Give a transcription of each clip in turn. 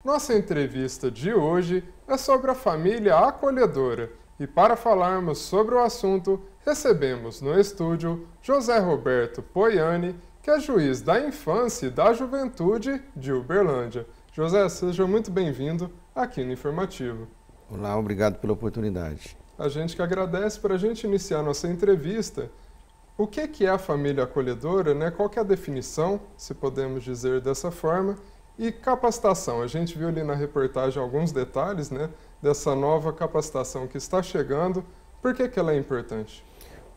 Nossa entrevista de hoje é sobre a família acolhedora e para falarmos sobre o assunto, recebemos no estúdio José Roberto Poiani, que é juiz da infância e da juventude de Uberlândia. José, seja muito bem-vindo aqui no Informativo. Olá, obrigado pela oportunidade. A gente que agradece. Para a gente iniciar nossa entrevista, o que é a família acolhedora, né? Qual que é a definição, se podemos dizer dessa forma? E capacitação, a gente viu ali na reportagem alguns detalhes, né, dessa nova capacitação que está chegando. Por que ela é importante?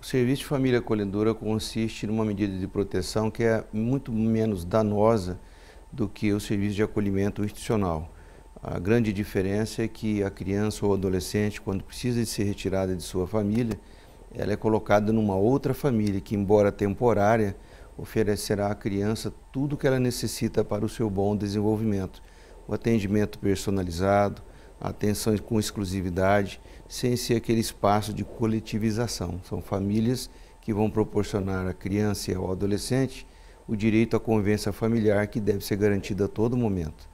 O serviço de família acolhedora consiste numa medida de proteção que é muito menos danosa do que o serviço de acolhimento institucional. A grande diferença é que a criança ou adolescente, quando precisa de ser retirada de sua família, ela é colocada numa outra família que, embora temporária, oferecerá à criança tudo o que ela necessita para o seu bom desenvolvimento. O atendimento personalizado, a atenção com exclusividade, sem ser aquele espaço de coletivização. São famílias que vão proporcionar à criança e ao adolescente o direito à convivência familiar que deve ser garantida a todo momento.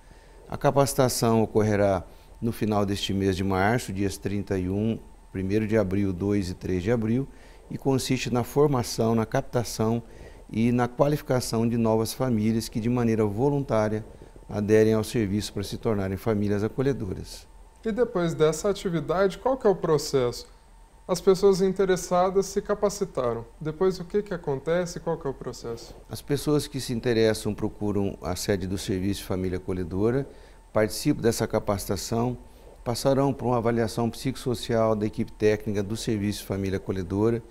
A capacitação ocorrerá no final deste mês de março, dias 31, 1º de abril, 2 e 3 de abril, e consiste na formação, na captação e na qualificação de novas famílias que, de maneira voluntária, aderem ao serviço para se tornarem famílias acolhedoras. E depois dessa atividade, qual que é o processo? As pessoas interessadas se capacitaram. Depois, o que acontece? Qual que é o processo? As pessoas que se interessam procuram a sede do Serviço de Família Acolhedora, participam dessa capacitação, passarão por uma avaliação psicossocial da equipe técnica do Serviço de Família Acolhedora.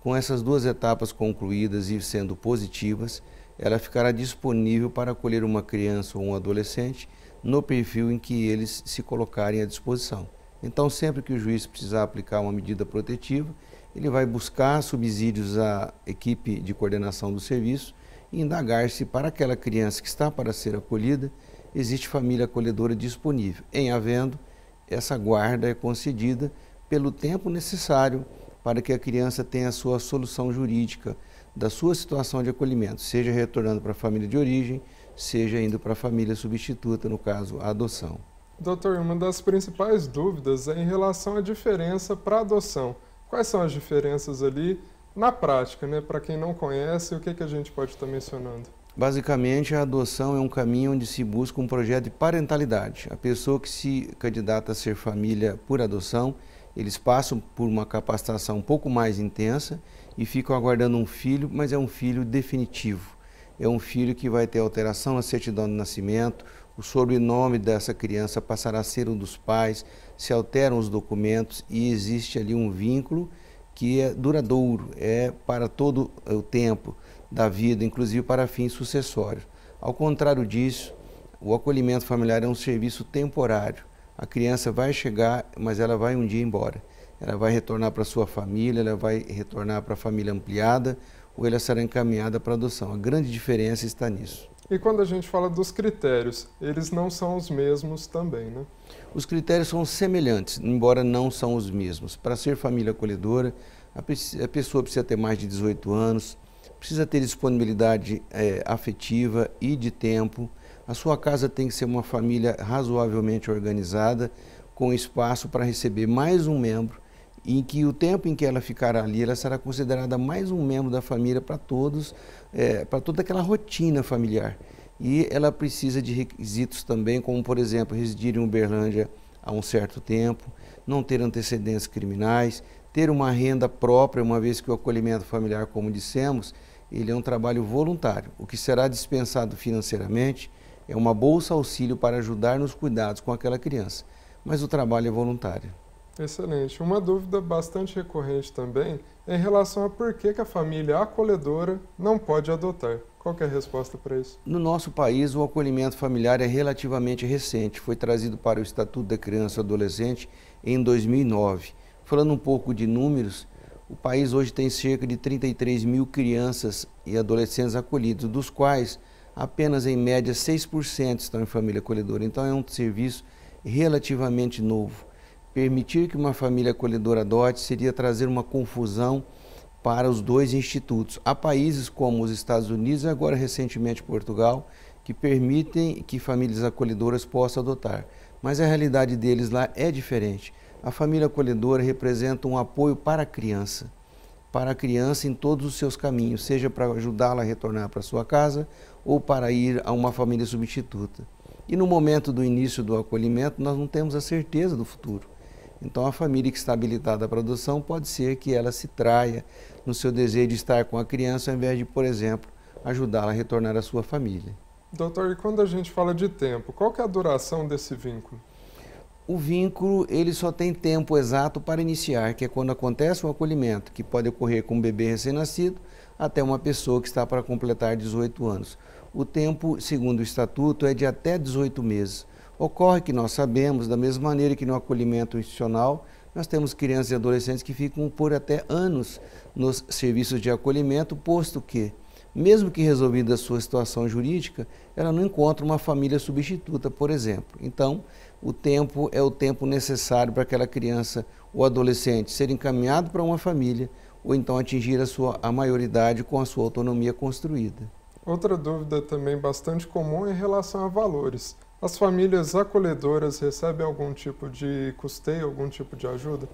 Com essas duas etapas concluídas e sendo positivas, ela ficará disponível para acolher uma criança ou um adolescente no perfil em que eles se colocarem à disposição. Então, sempre que o juiz precisar aplicar uma medida protetiva, ele vai buscar subsídios à equipe de coordenação do serviço e indagar se para aquela criança que está para ser acolhida, existe família acolhedora disponível. Em havendo, essa guarda é concedida pelo tempo necessário para que a criança tenha a sua solução jurídica da sua situação de acolhimento, seja retornando para a família de origem, seja indo para a família substituta, no caso, a adoção. Doutor, uma das principais dúvidas é em relação à diferença para a adoção. Quais são as diferenças ali na prática, né? Para quem não conhece, o que a gente pode estar mencionando? Basicamente, a adoção é um caminho onde se busca um projeto de parentalidade. A pessoa que se candidata a ser família por adoção, eles passam por uma capacitação um pouco mais intensa e ficam aguardando um filho, mas é um filho definitivo. É um filho que vai ter alteração na certidão de nascimento, o sobrenome dessa criança passará a ser um dos pais, se alteram os documentos e existe ali um vínculo que é duradouro, é para todo o tempo da vida, inclusive para fins sucessórios. Ao contrário disso, o acolhimento familiar é um serviço temporário. A criança vai chegar, mas ela vai um dia embora. Ela vai retornar para a sua família, ela vai retornar para a família ampliada ou ela será encaminhada para a adoção. A grande diferença está nisso. E quando a gente fala dos critérios, eles não são os mesmos também, né? Os critérios são semelhantes, embora não são os mesmos. Para ser família acolhedora, a pessoa precisa ter mais de 18 anos, precisa ter disponibilidade afetiva e de tempo. A sua casa tem que ser uma família razoavelmente organizada, com espaço para receber mais um membro, e em que o tempo em que ela ficará ali, ela será considerada mais um membro da família para todos, para toda aquela rotina familiar. E ela precisa de requisitos também, como, por exemplo, residir em Uberlândia há um certo tempo, não ter antecedentes criminais, ter uma renda própria, uma vez que o acolhimento familiar, como dissemos, ele é um trabalho voluntário. O que será dispensado financeiramente é uma bolsa auxílio para ajudar nos cuidados com aquela criança, mas o trabalho é voluntário. Excelente. Uma dúvida bastante recorrente também é em relação a por que a família acolhedora não pode adotar. Qual que é a resposta para isso? No nosso país, o acolhimento familiar é relativamente recente. Foi trazido para o Estatuto da Criança e Adolescente em 2009. Falando um pouco de números, o país hoje tem cerca de 33 mil crianças e adolescentes acolhidos, dos quais apenas em média 6% estão em família acolhedora. Então é um serviço relativamente novo. Permitir que uma família acolhedora adote seria trazer uma confusão para os dois institutos. Há países como os Estados Unidos e agora recentemente Portugal, que que permitem que famílias acolhedoras possam adotar. Mas a realidade deles lá é diferente. A família acolhedora representa um apoio para a criança em todos os seus caminhos, seja para ajudá-la a retornar para sua casa ou para ir a uma família substituta. E no momento do início do acolhimento, nós não temos a certeza do futuro. Então, a família que está habilitada para adoção pode ser que ela se traia no seu desejo de estar com a criança, ao invés de, por exemplo, ajudá-la a retornar à sua família. Doutor, e quando a gente fala de tempo, qual que é a duração desse vínculo? O vínculo, ele só tem tempo exato para iniciar, que é quando acontece o acolhimento, que pode ocorrer com um bebê recém-nascido até uma pessoa que está para completar 18 anos. O tempo, segundo o Estatuto, é de até 18 meses. Ocorre que nós sabemos, da mesma maneira que no acolhimento institucional, nós temos crianças e adolescentes que ficam por até anos nos serviços de acolhimento, posto que, mesmo que resolvida a sua situação jurídica, ela não encontra uma família substituta, por exemplo. Então, o tempo é o tempo necessário para aquela criança ou adolescente ser encaminhado para uma família ou então atingir a maioridade com a sua autonomia construída. Outra dúvida também bastante comum é em relação a valores. As famílias acolhedoras recebem algum tipo de custeio, algum tipo de ajuda?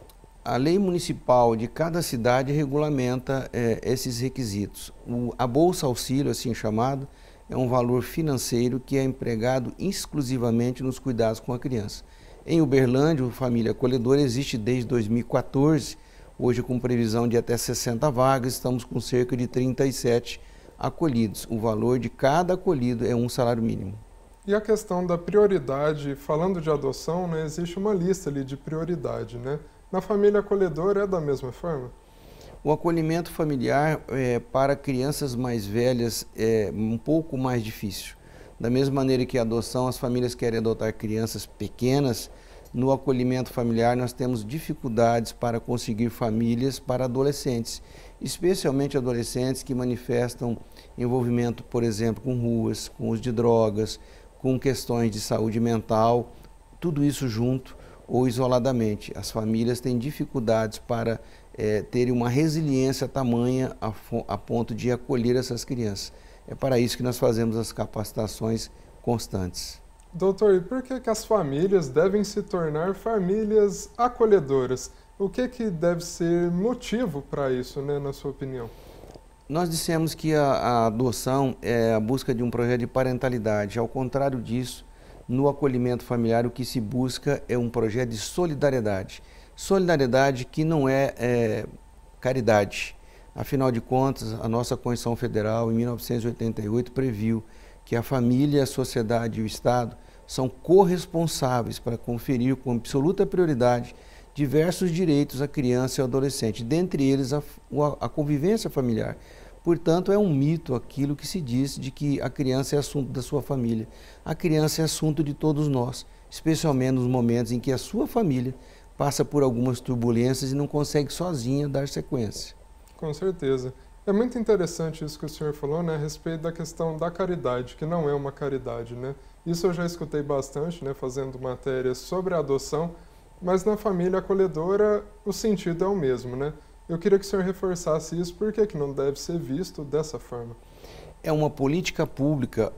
A lei municipal de cada cidade regulamenta esses requisitos. A Bolsa Auxílio, assim chamado, é um valor financeiro que é empregado exclusivamente nos cuidados com a criança. Em Uberlândia, a família acolhedora existe desde 2014, hoje com previsão de até 60 vagas, estamos com cerca de 37 acolhidos. O valor de cada acolhido é um salário mínimo. E a questão da prioridade, falando de adoção, né, existe uma lista ali de prioridade, né? Na família acolhedora é da mesma forma? O acolhimento familiar para crianças mais velhas é um pouco mais difícil. Da mesma maneira que a adoção, as famílias querem adotar crianças pequenas, no acolhimento familiar nós temos dificuldades para conseguir famílias para adolescentes, especialmente adolescentes que manifestam envolvimento, por exemplo, com ruas, com uso de drogas, com questões de saúde mental, tudo isso junto ou isoladamente. As famílias têm dificuldades para terem uma resiliência tamanha a ponto de acolher essas crianças. É para isso que nós fazemos as capacitações constantes. Doutor, e por que as famílias devem se tornar famílias acolhedoras? O que deve ser motivo para isso, né, na sua opinião? Nós dissemos que a adoção é a busca de um projeto de parentalidade. Ao contrário disso, no acolhimento familiar, o que se busca é um projeto de solidariedade. Solidariedade que não é caridade. Afinal de contas, a nossa Constituição Federal, em 1988, previu que a família, a sociedade e o Estado são corresponsáveis para conferir com absoluta prioridade diversos direitos à criança e ao adolescente, dentre eles a convivência familiar. Portanto, é um mito aquilo que se diz de que a criança é assunto da sua família. A criança é assunto de todos nós, especialmente nos momentos em que a sua família passa por algumas turbulências e não consegue sozinha dar sequência. Com certeza. É muito interessante isso que o senhor falou, né, a respeito da questão da caridade, que não é uma caridade, né? Isso eu já escutei bastante, né, fazendo matérias sobre a adoção, mas na família acolhedora o sentido é o mesmo, né? Eu queria que o senhor reforçasse isso, por que não deve ser visto dessa forma? É uma política pública,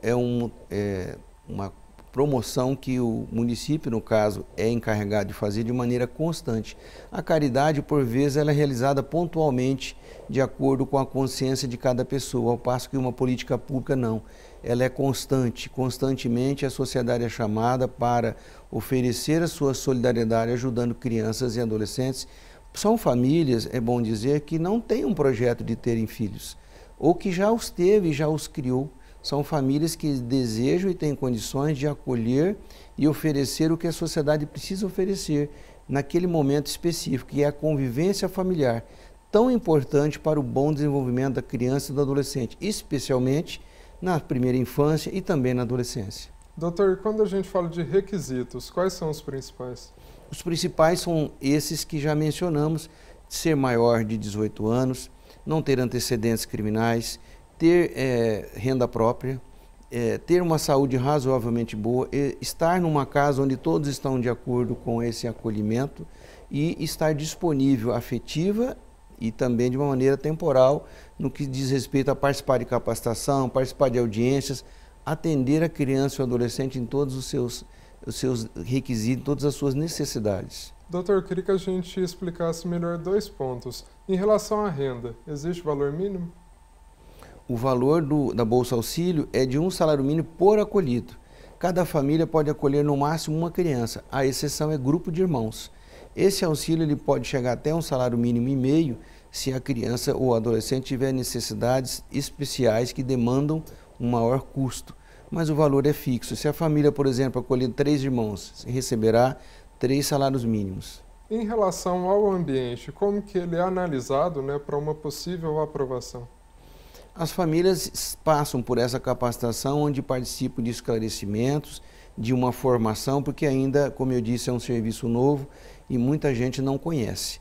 uma promoção que o município, no caso, é encarregado de fazer de maneira constante. A caridade, por vezes, ela é realizada pontualmente, de acordo com a consciência de cada pessoa, ao passo que uma política pública não. Ela é constante, constantemente a sociedade é chamada para oferecer a sua solidariedade ajudando crianças e adolescentes. São famílias, é bom dizer, que não têm um projeto de terem filhos, ou que já os teve e já os criou. São famílias que desejam e têm condições de acolher e oferecer o que a sociedade precisa oferecer naquele momento específico, que é a convivência familiar, tão importante para o bom desenvolvimento da criança e do adolescente, especialmente na primeira infância e também na adolescência. Doutor, quando a gente fala de requisitos, quais são os principais? Os principais são esses que já mencionamos: ser maior de 18 anos, não ter antecedentes criminais, ter renda própria, ter uma saúde razoavelmente boa, estar numa casa onde todos estão de acordo com esse acolhimento e estar disponível afetiva e também de uma maneira temporal no que diz respeito a participar de capacitação, participar de audiências, atender a criança ou adolescente em todos os seus requisitos, todas as suas necessidades. Doutor, eu queria que a gente explicasse melhor 2 pontos. Em relação à renda, existe valor mínimo? O valor da Bolsa Auxílio é de 1 salário mínimo por acolhido. Cada família pode acolher no máximo uma criança, a exceção é grupo de irmãos. Esse auxílio ele pode chegar até 1 salário mínimo e meio se a criança ou adolescente tiver necessidades especiais que demandam um maior custo. Mas o valor é fixo. Se a família, por exemplo, acolher 3 irmãos, receberá 3 salários mínimos. Em relação ao ambiente, como que ele é analisado, para uma possível aprovação? As famílias passam por essa capacitação onde participam de esclarecimentos, de uma formação, porque ainda, como eu disse, é um serviço novo e muita gente não conhece.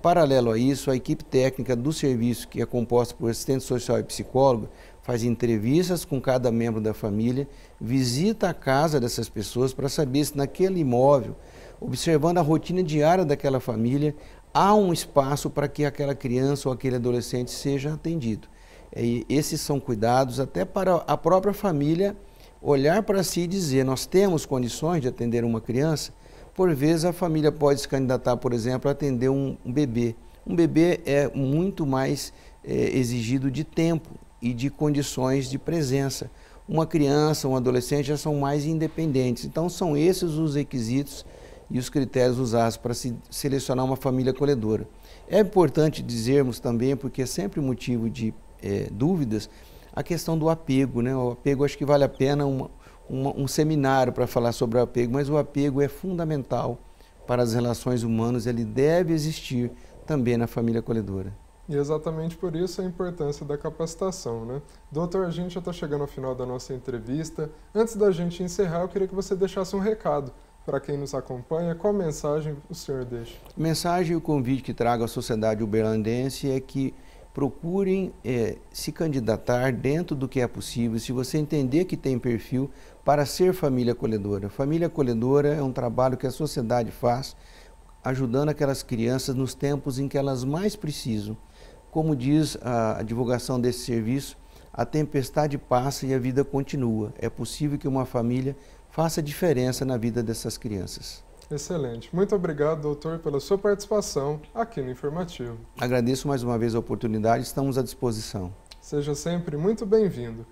Paralelo a isso, a equipe técnica do serviço, que é composta por assistente social e psicólogo, faz entrevistas com cada membro da família, visita a casa dessas pessoas para saber se naquele imóvel, observando a rotina diária daquela família, há um espaço para que aquela criança ou aquele adolescente seja atendido. E esses são cuidados até para a própria família olhar para si e dizer, nós temos condições de atender uma criança. Por vezes a família pode se candidatar, por exemplo, a atender um bebê. Um bebê é muito mais exigido de tempo e de condições de presença. Uma criança, um adolescente já são mais independentes. Então são esses os requisitos e os critérios usados para se selecionar uma família acolhedora. É importante dizermos também, porque é sempre motivo de dúvidas, a questão do apego. O apego, acho que vale a pena um seminário para falar sobre o apego, mas o apego é fundamental para as relações humanas, ele deve existir também na família acolhedora. E exatamente por isso a importância da capacitação, Doutor, a gente já está chegando ao final da nossa entrevista. Antes da gente encerrar, eu queria que você deixasse um recado para quem nos acompanha. Qual mensagem o senhor deixa? A mensagem e o convite que trago à sociedade uberlandense é que procurem se candidatar dentro do que é possível, se você entender que tem perfil, para ser família acolhedora. Família acolhedora é um trabalho que a sociedade faz, ajudando aquelas crianças nos tempos em que elas mais precisam. Como diz a divulgação desse serviço, a tempestade passa e a vida continua. É possível que uma família faça diferença na vida dessas crianças. Excelente. Muito obrigado, doutor, pela sua participação aqui no Informativo. Agradeço mais uma vez a oportunidade, estamos à disposição. Seja sempre muito bem-vindo.